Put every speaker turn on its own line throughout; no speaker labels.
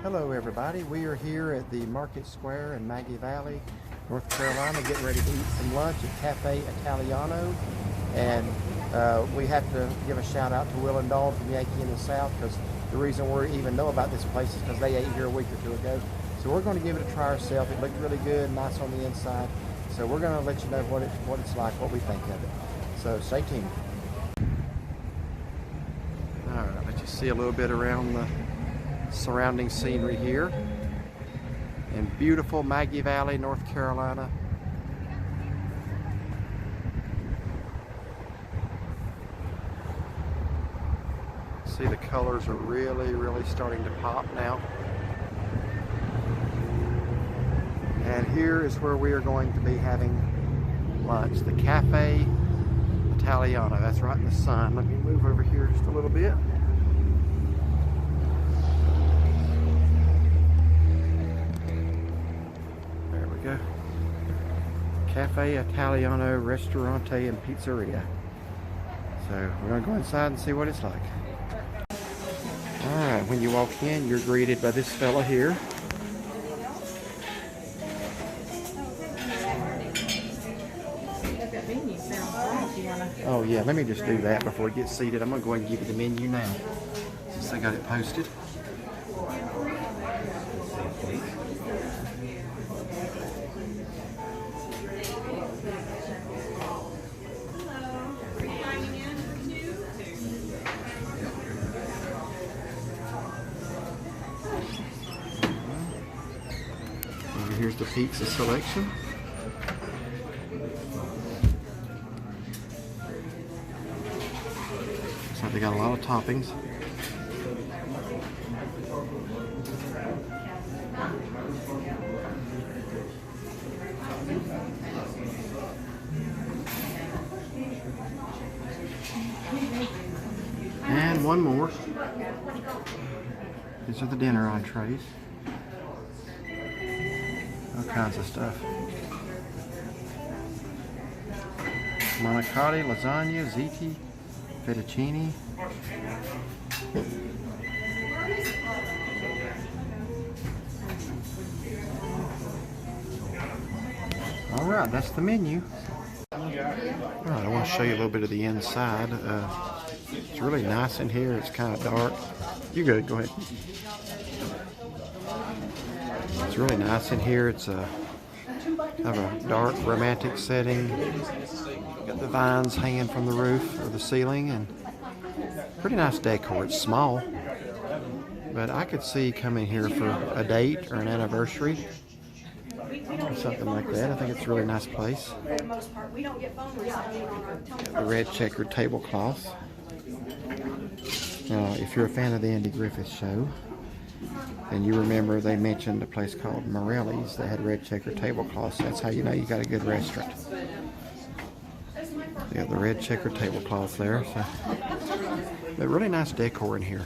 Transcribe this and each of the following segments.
Hello everybody, we are here at the Market Square in Maggie Valley, North Carolina, getting ready to eat some lunch at Cafe Italiano. And we have to give a shout out to Will and Dawn from Yankee in the South, because the reason we even know about this place is because they ate here a week or two ago. So we're going to give it a try ourselves. It looked really good, nice on the inside. So we're going to let you know what it's like, what we think of it. So stay tuned. All right, let you see a little bit around the surrounding scenery here in beautiful Maggie Valley, North Carolina. See, the colors are really starting to pop now. And here is where we are going to be having lunch, the Cafe Italiano. That's right in the sun. Let me move over here just a little bit. Go. Cafe Italiano Ristorante and Pizzeria. So we're going to go inside and see what it's like. Alright, when you walk in, you're greeted by this fella here. Oh yeah, let me just do that before we get seated. I'm going to go ahead and give you the menu now, since I got it posted. Here's the pizza selection. Looks like they got a lot of toppings. And one more. These are the dinner entrees. All kinds of stuff. Manicotti, lasagna, ziti, fettuccine. Alright, that's the menu. Alright, I want to show you a little bit of the inside. It's really nice in here. It's kind of dark. You good, go ahead. It's really nice in here. It's kind of a dark, romantic setting. Got the vines hanging from the roof or the ceiling, and pretty nice decor. It's small, but I could see coming here for a date or an anniversary or something like that. I think it's a really nice place. Got the red checkered tablecloth. Now, if you're a fan of the Andy Griffith Show, and you remember they mentioned a place called Morelli's that had red checker tablecloths. That's how you know you got a good restaurant. They have the red checker tablecloths there. So, but really nice decor in here.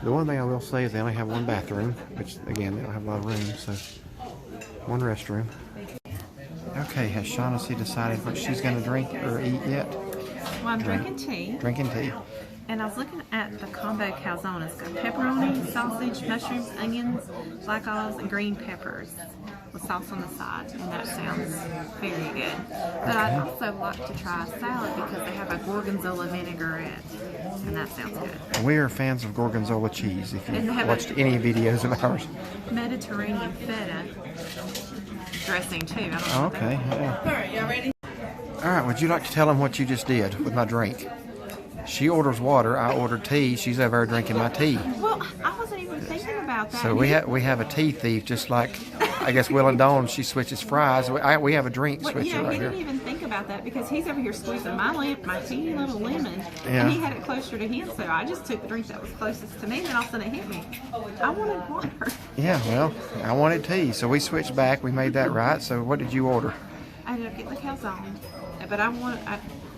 The one thing I will say is they only have one bathroom, which again, they don't have a lot of room, so one restroom. Okay, has Shaughnessy decided what she's going to drink or eat yet?
Well, I'm drinking tea.
Drinking tea.
And I was looking at the combo calzone. It's got pepperoni, sausage, mushrooms, onions, black olives, and green peppers with sauce on the side. And that sounds very good. But I'd also like to try a salad because they have a gorgonzola vinaigrette. And that sounds good.
We are fans of gorgonzola cheese, if you've watched any videos of ours.
Mediterranean feta dressing too. I don't know.
Okay. Yeah.
All right, y'all ready?
All right, would you like to tell them what you just did with my drink? She orders water, I ordered tea, she's over there drinking my tea.
Well, I wasn't even thinking about that.
So we have a tea thief, just like, I guess, Will and Dawn, she switches fries. We have a drink switcher right here.
He didn't even think about that because he's over here squeezing my teeny little lemon,
yeah.
And he had it closer to him, so I just took the drink that was closest to me, and then all of a sudden it hit me. I wanted water.
Yeah, well, I wanted tea, so we switched back, we made that right. So what did you order?
I ended up getting the calzone, but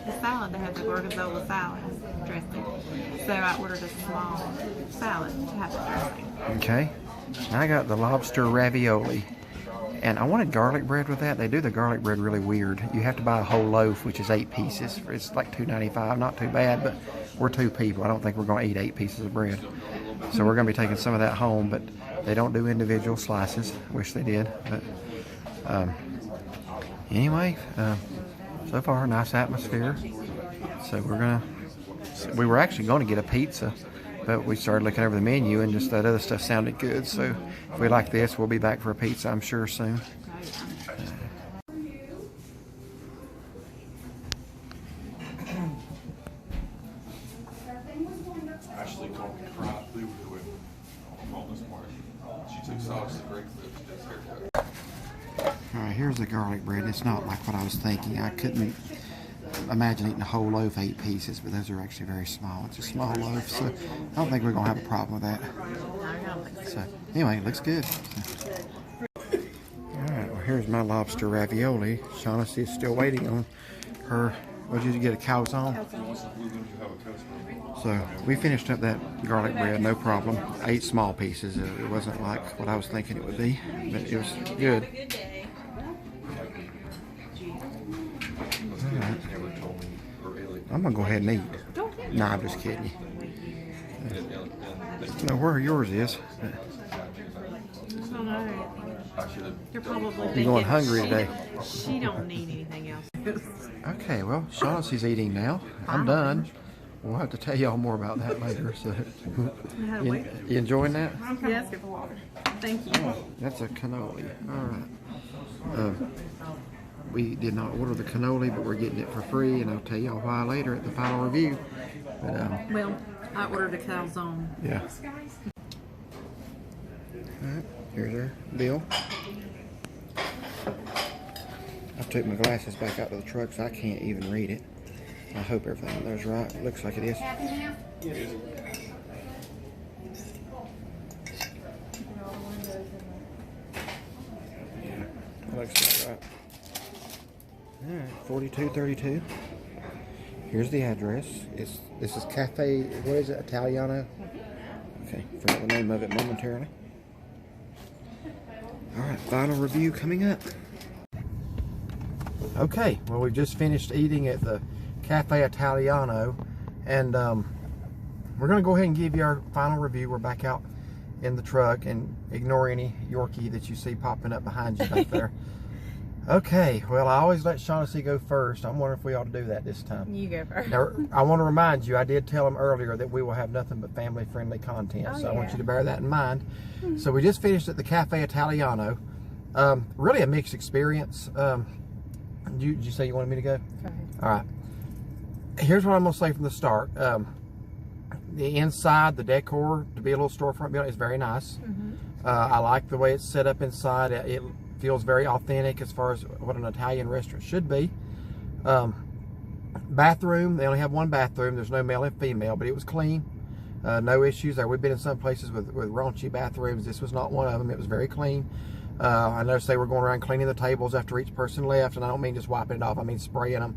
the salad, they had the gorgonzola salad dressing. So I ordered a small salad to have the dressing.
Okay. I got the lobster ravioli. And I wanted garlic bread with that. They do the garlic bread really weird. You have to buy a whole loaf, which is 8 pieces. It's like $2.95. Not too bad, but we're 2 people. I don't think we're going to eat 8 pieces of bread. So we're going to be taking some of that home, but they don't do individual slices. Wish they did. But anyway, so far, nice atmosphere. So we were actually going to get a pizza, but we started looking over the menu and just that other stuff sounded good. So if we like this, we'll be back for a pizza, I'm sure, soon.
Ashley told me to cry through to it on the phone this morning. She took sauce and great clips to this haircut.
Alright, here's the garlic bread. It's not like what I was thinking. I couldn't imagine eating a whole loaf, 8 pieces, but those are actually very small. It's a small loaf, so I don't think we're going to have a problem with that. So, anyway, it looks good. Alright, well, here's my lobster ravioli. Shaughnessy is still waiting on her. What did you get, a calzone? So, we finished up that garlic bread, no problem. 8 small pieces. It wasn't like what I was thinking it would be, but it was good. Right. I'm gonna go ahead and eat. Nah, I'm just kidding you. I don't know where yours is.
I don't know. You're probably
You're going hungry today.
She don't need anything else.
Okay, well, Shaughnessy's eating now. I'm done. We'll have to tell y'all more about that later. So, you enjoying that?
Yes, thank you.
That's a cannoli. All right. We did not order the cannoli, but we're getting it for free, and I'll tell y'all why later at the final review. But,
well, I ordered a calzone.
Yeah. All right, here's our bill. I took my glasses back out to the truck, so I can't even read it. I hope everything there's right. It looks like it is. That looks about right. Alright, 4232. Here's the address. This is Cafe, what is it, Italiano? Okay, forgot the name of it momentarily. Alright, final review coming up. Okay, well, we've just finished eating at the Cafe Italiano, and we're going to go ahead and give you our final review. We're back out in the truck, and ignore any Yorkie that you see popping up behind you back there. Okay, well, I always let Shaughnessy go first. I'm wondering if we ought to do that this time.
You go first.
Now, I want to remind you, I did tell him earlier that we will have nothing but family-friendly content, so I want you to bear that in mind. So we just finished at the Cafe Italiano. Really a mixed experience. Did you say you wanted me to go?
Go ahead.
All right. Here's what I'm going to say from the start. The inside, the decor, to be a little storefront building, is very nice. I like the way it's set up inside. It feels very authentic as far as what an Italian restaurant should be. Bathroom, they only have one bathroom. There's no male and female, but it was clean. No issues there. We've been in some places with raunchy bathrooms. This was not one of them. It was very clean. I noticed they were going around cleaning the tables after each person left, and I don't mean just wiping it off. I mean spraying them.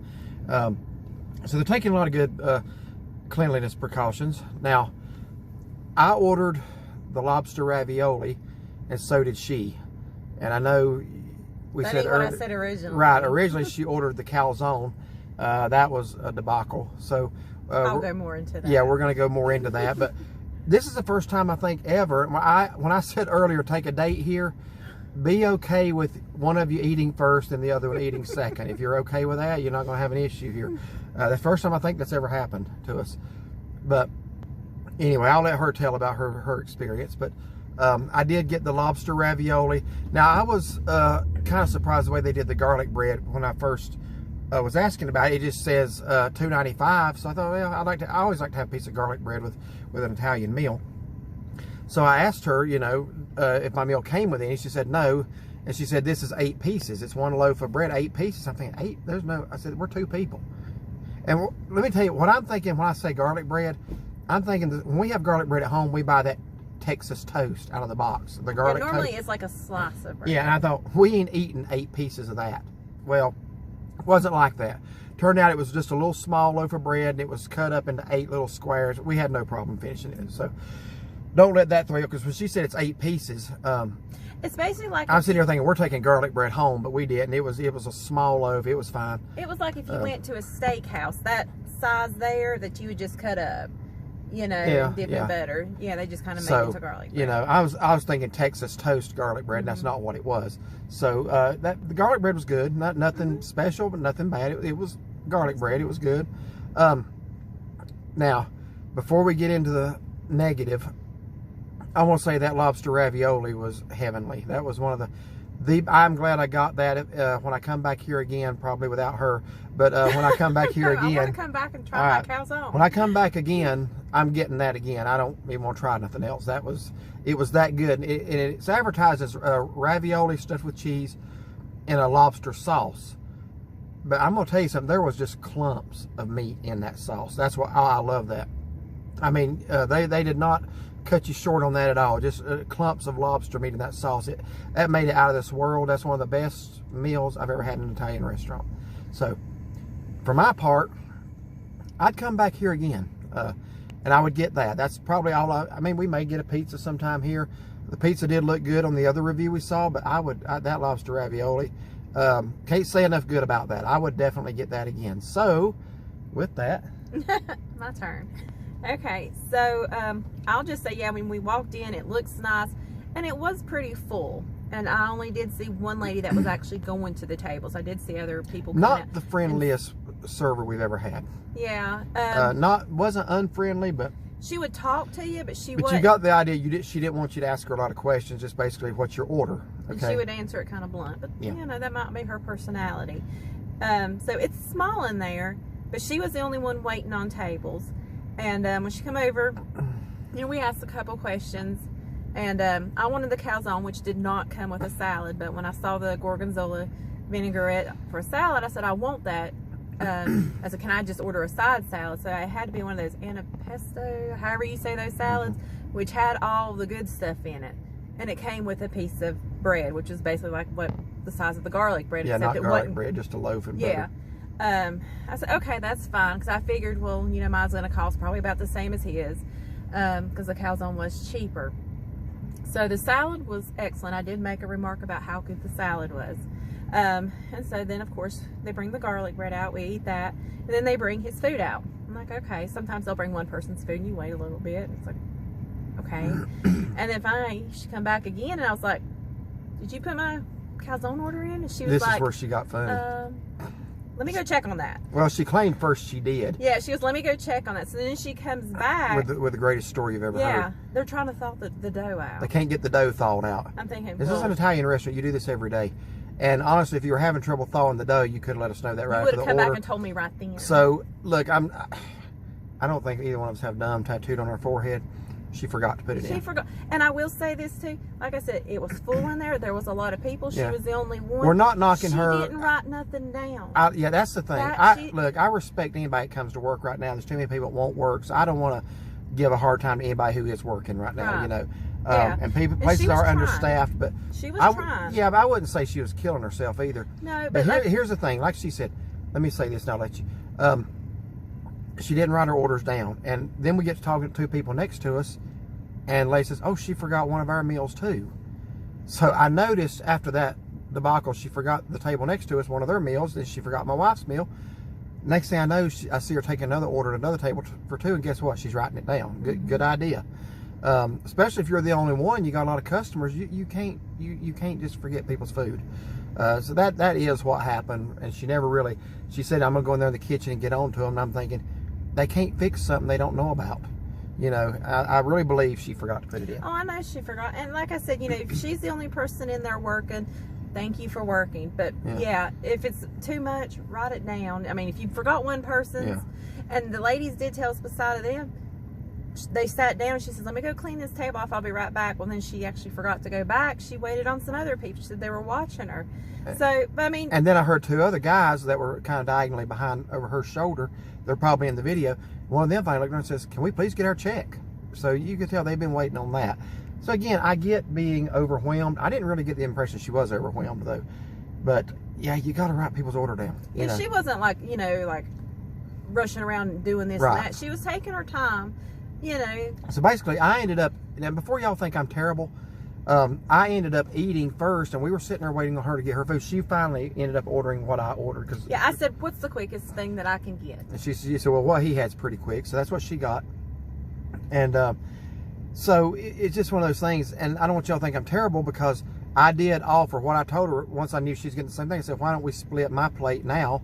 So they're taking a lot of good cleanliness precautions. Now, I ordered the lobster ravioli, and so did she. And I know we
that
said
ain't what I said originally.
Right, originally she ordered the calzone. That was a debacle. So
I'll go more into that.
Yeah, we're going to go more into that. But this is the first time I think ever. When I said earlier, take a date here, be okay with one of you eating first and the other one eating second. If you're okay with that, you're not going to have an issue here. The first time I think that's ever happened to us. But anyway, I'll let her tell about her experience. But I did get the lobster ravioli. Now, I was kind of surprised the way they did the garlic bread when I first was asking about it. It just says $2.95. So I thought, well, I always like to have a piece of garlic bread with an Italian meal. So I asked her, if my meal came with any. She said no, and she said this is 8 pieces. It's one loaf of bread, 8 pieces. I'm thinking 8. There's no. I said we're 2 people. And let me tell you what I'm thinking when I say garlic bread. I'm thinking that when we have garlic bread at home, we buy that Texas toast out of the box. The garlic
normally
toast.
It's like a slice of bread.
Yeah, and I thought we ain't eating 8 pieces of that. Well, it wasn't like that. Turned out it was just a little small loaf of bread, and it was cut up into 8 little squares. We had no problem finishing it. So don't let that throw you, because when she said it's 8 pieces,
it's basically like
I'm sitting here thinking we're taking garlic bread home, but we didn't. It was a small loaf. It was fine.
It was like if you went to a steakhouse, that size there that you would just cut up. you know,
Yeah,
dip
yeah.
it better. Yeah, they just kind of make
So,
it to garlic bread.
you know, I was thinking Texas toast garlic bread, and that's not what it was. So the garlic bread was good. Nothing special, but nothing bad. It was garlic bread. It was good. Now, before we get into the negative, I want to say that lobster ravioli was heavenly. That was one of the I'm glad I got that when I come back here again, probably without her. But when I come back here
I
again,
want to come back and try my calzone.
when I come back again, I'm getting that again. I don't even want to try nothing else. It was that good. It's advertised as ravioli stuffed with cheese and a lobster sauce. But I'm gonna tell you something. There was just clumps of meat in that sauce. That's why I love that. I mean, they did not cut you short on that at all. Just clumps of lobster meat in that sauce. That made it out of this world. That's one of the best meals I've ever had in an Italian restaurant. So, for my part, I'd come back here again, and I would get that. That's probably all. I mean, we may get a pizza sometime here. The pizza did look good on the other review we saw, but that lobster ravioli, can't say enough good about that. I would definitely get that again. So, with that,
my turn. Okay, so I'll just say, yeah, when we walked in, it looks nice, and it was pretty full. And I only did see one lady that was actually going to the tables. I did see other people coming
not
out.
the friendliest server we've ever had.
Yeah.
Wasn't unfriendly, but
she would talk to you, but she
But
would.
you got the idea. She didn't want you to ask her a lot of questions. Just basically, what's your order?
And
Okay.
she would answer it kind of blunt, but
Yeah.
you know, that might be her personality. So it's small in there, but she was the only one waiting on tables. And when she come over, you know, we asked a couple questions, and I wanted the calzone, which did not come with a salad. But when I saw the gorgonzola vinaigrette for a salad, I said I want that. I said, can I just order a side salad? So it had to be one of those antipasto, however you say those salads, which had all the good stuff in it. And it came with a piece of bread, which is basically like what the size of the garlic bread.
Yeah,
except
not garlic bread, just a loaf and
yeah.
butter.
I said, okay, that's fine, because I figured, well, you know, mine's going to cost probably about the same as his, because the calzone was cheaper. So the salad was excellent. I did make a remark about how good the salad was. And so then, of course, they bring the garlic bread out. We eat that. And then they bring his food out. I'm like, okay. Sometimes they'll bring one person's food and you wait a little bit. It's like, okay. And then finally, she come back again, and I was like, did you put my calzone order in? And she was
This
like,
is where she got phony.
let me go check on that.
Well, she claimed first she did.
Yeah, she goes, let me go check on that. So then she comes back.
With the greatest story you've ever heard.
Yeah, they're trying to thaw the dough out.
They can't get the dough thawed out.
I'm thinking,
This is
well,
an Italian restaurant. You do this every day. And honestly, if you were having trouble thawing the dough, you could have let us know that right
you
after
would
the
have come
order.
back and told me right then.
So, look, I don't think either one of us have dumb tattooed on our forehead. She forgot to put it in.
She forgot. And I will say this too. Like I said, it was full in there. There was a lot of people. She
Yeah.
was the only one.
We're not knocking her.
She didn't write nothing down.
Yeah, that's the thing. Look, I respect anybody that comes to work right now. There's too many people that won't work, so I don't want to give a hard time to anybody who is working right now.
Right.
You know,
Yeah.
and
she
places
was
are
trying.
understaffed, but
She was trying.
Yeah, but I wouldn't say she was killing herself either.
No,
But
but
here's the thing. Like she said, let me say this, and I'll let you. She didn't write her orders down, and then we get to talking to two people next to us, and Leigh says, "Oh, she forgot one of our meals too." So I noticed after that debacle, she forgot the table next to us, one of their meals, and she forgot my wife's meal. Next thing I know, I see her take another order at another table for two, and guess what? She's writing it down. Good idea. Especially if you're the only one, you got a lot of customers. You can't just forget people's food. So that is what happened, and she never really. She said, "I'm gonna go in there in the kitchen and get on to them." And I'm thinking, they can't fix something they don't know about. You know, I really believe she forgot to put it in.
Oh, I know she forgot. And like I said, you know, if she's the only person in there working, thank you for working. But yeah, if it's too much, write it down. I mean, if you forgot one person's, and the ladies did tell us beside of them, they sat down and she says, "Let me go clean this table off. I'll be right back." Well, then she actually forgot to go back. She waited on some other people. She said they were watching her. So, but I mean.
And then I heard two other guys that were kind of diagonally behind over her shoulder. They're probably in the video. One of them finally looked at her and says, "Can we please get our check?" So you could tell they've been waiting on that. So again, I get being overwhelmed. I didn't really get the impression she was overwhelmed though. But yeah, you got to write people's order down. You know?
She wasn't like, you know, like rushing around and doing this and that. She was taking her time, you know.
So basically, I ended up, now before y'all think I'm terrible, I ended up eating first, and we were sitting there waiting on her to get her food. She finally ended up ordering what I ordered. Cause
yeah, I said, "What's the quickest thing that I can get?"
And she said, "Well, what he had's pretty quick," so that's what she got. And so it's just one of those things. And I don't want y'all to think I'm terrible, because I did offer what I told her once I knew she's getting the same thing. I said, why don't we split my plate now,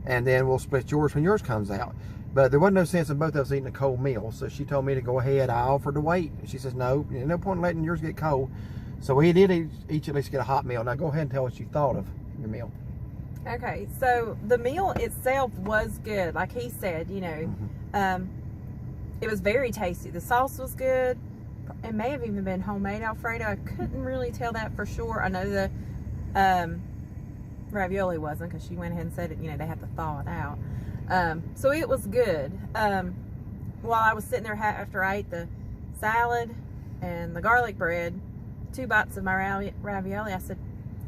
and then we'll split yours when yours comes out. But there wasn't no sense in both of us eating a cold meal. So she told me to go ahead. I offered to wait. She says, no point in letting yours get cold. So we did each at least get a hot meal. Now go ahead and tell us you thought of your meal.
Okay, so the meal itself was good. Like he said, you know, it was very tasty. The sauce was good. It may have even been homemade Alfredo. I couldn't really tell that for sure. I know the ravioli wasn't, because she went ahead and said it, you know, they have to thaw it out. So it was good. While I was sitting there after I ate the salad and the garlic bread, 2 bites of my ravioli, I said,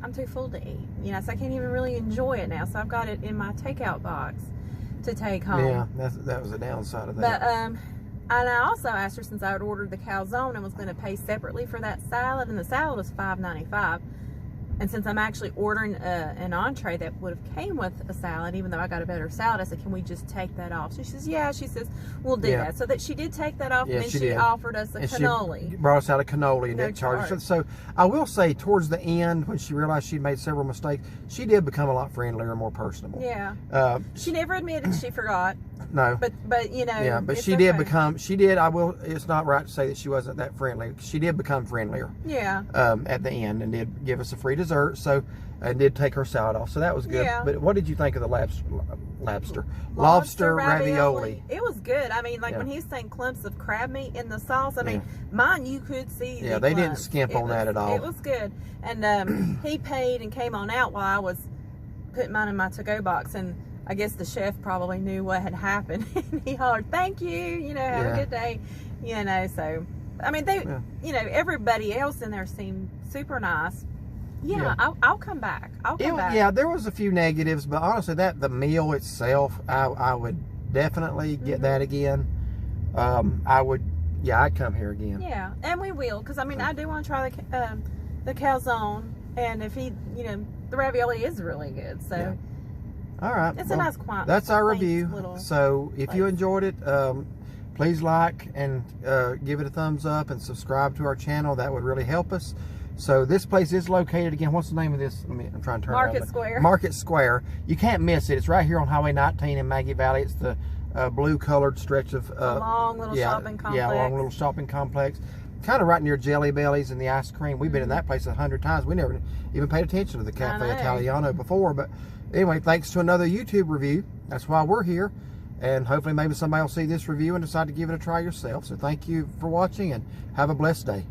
I'm too full to eat. You know, so I can't even really enjoy it now. So I've got it in my takeout box to take home.
Yeah, that was the downside of that.
But, and I also asked her, since I had ordered the calzone and was going to pay separately for that salad, and the salad was $5.95. And since I'm actually ordering an entree that would have came with a salad, even though I got a better salad, I said, can we just take that off? So she says, yeah. She says, we'll do that. So that she did take that off, and then she offered us a cannoli.
She brought us out a cannoli and didn't charge us. So I will say, towards the end, when she realized she'd made several mistakes, she did become a lot friendlier and more personable.
Yeah. She never admitted she forgot.
No.
But you know.
Yeah, but she did become, it's not right to say that she wasn't that friendly. She did become friendlier.
Yeah.
At the end, and did give us a free dessert, so, and did take her salad off. So that was good.
Yeah.
But what did you think of the lobster ravioli?
It was good. I mean, like when he was saying clumps of crab meat in the sauce, I mean, mine you could see.
Yeah, they didn't skimp on that at all.
It was good. And he paid and came on out while I was putting mine in my to-go box, and I guess the chef probably knew what had happened. And he hollered, thank you, you know, have a good day, you know. So I mean, they you know, everybody else in there seemed super nice. I'll come back. I'll come back.
Yeah, there was a few negatives, but honestly, the meal itself, I would definitely get that again. I'd come here again.
Yeah, and we will, because I mean, I do want to try the calzone, and if he, you know, the ravioli is really good. So all right, it's a nice quiet.
That's our review. So if you enjoyed it, please like and give it a thumbs up and subscribe to our channel. That would really help us. So this place is located, again, what's the name of this? I'm trying to turn
Market
it
Square.
Market Square. You can't miss it. It's right here on Highway 19 in Maggie Valley. It's the blue-colored stretch of...
a long little shopping complex.
Yeah, long little shopping complex. Kind of right near Jelly Bellies and the ice cream. We've been in that place 100 times. We never even paid attention to the Cafe Italiano before. But anyway, thanks to another YouTube review. That's why we're here. And hopefully maybe somebody will see this review and decide to give it a try yourself. So thank you for watching, and have a blessed day.